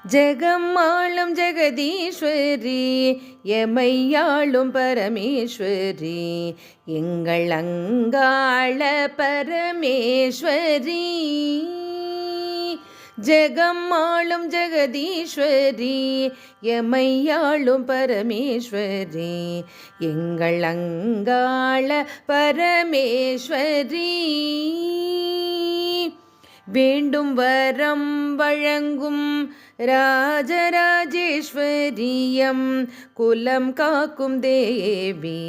ஜெகம்மாளும் ஜெகதீஸ்வரி எமையாளும் பரமேஸ்வரி எங்கள் அங்காள பரமேஸ்வரி. ஜெகம்மாளும் ஜெகதீஸ்வரி எமையாளும் பரமேஸ்வரி எங்கள் அங்காள பரமேஸ்வரி. வேண்டும் வரம் வழங்கும் ராஜராஜேஸ்வரியம் குலம் காக்கும் தேவி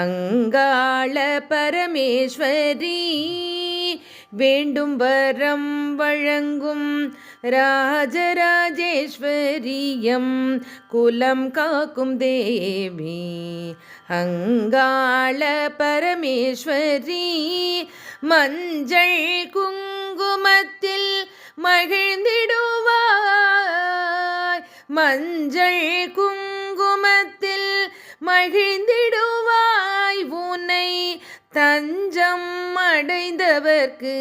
அங்காள பரமேஸ்வரி. வேண்டும் வரம் வழங்கும் ராஜராஜேஸ்வரியம் குலம் காக்கும் தேவி அங்காள பரமேஸ்வரி. மஞ்சள் குங்குமத்தில் மகிழ்ந்திடுவாய், மஞ்சள் குங்குமத்தில் மகிழ்ந்திடுவாய். உன்னை தஞ்சம் அடைந்தவர்க்கு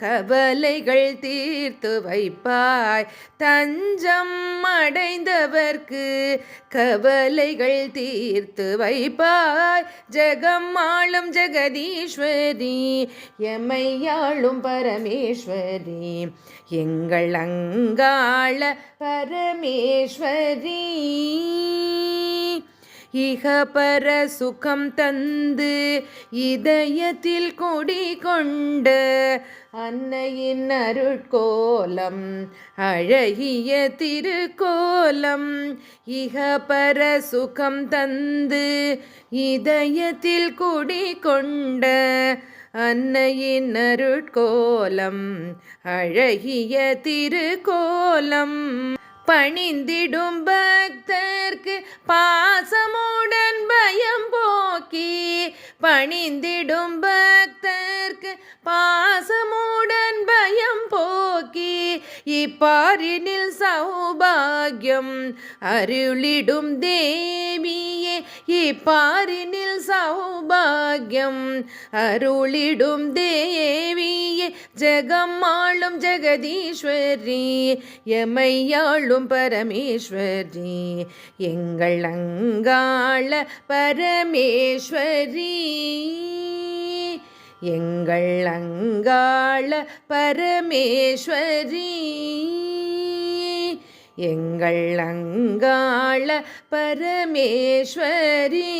கவலைகள் தீர்த்து வைப்பாய், தஞ்சம் அடைந்தவர்க்கு கவலைகள் தீர்த்து வைப்பாய். ஜெகம்மாளும் ஜெகதீஸ்வரி எமையாளும் பரமேஸ்வரி எங்கள் அங்காள பரமேஸ்வரி. இகபர சுகம் தந்து இதயத்தில் குடிகொண்ட அன்னையின் அருட்கோலம் அழகிய திருக்கோலம். இகபர சுகம் தந்து இதயத்தில் குடிகொண்ட அன்னையின் அருட்கோலம் அழகிய திருக்கோலம். பணிந்திடும் பக்தர்க்கு பாசமுடன் பயம் போக்கி, பணிந்திடும் பக்தர்க்கு பாசமுடன் பயம் போக்கி இப்பாரினில் சௌபாகியம் அருளிடும் தேவியே, இப்பாரினில் சௌபாகியம் அருளிடும் தேவியே. ஜெகம்மாளும் ஜெகதீஸ்வரி எமையாளும் பரமேஸ்வரி எங்கள் அங்காள பரமேஸ்வரி எங்கள் அங்காள பரமேஸ்வரி எங்கள் அங்காள பரமேஸ்வரி.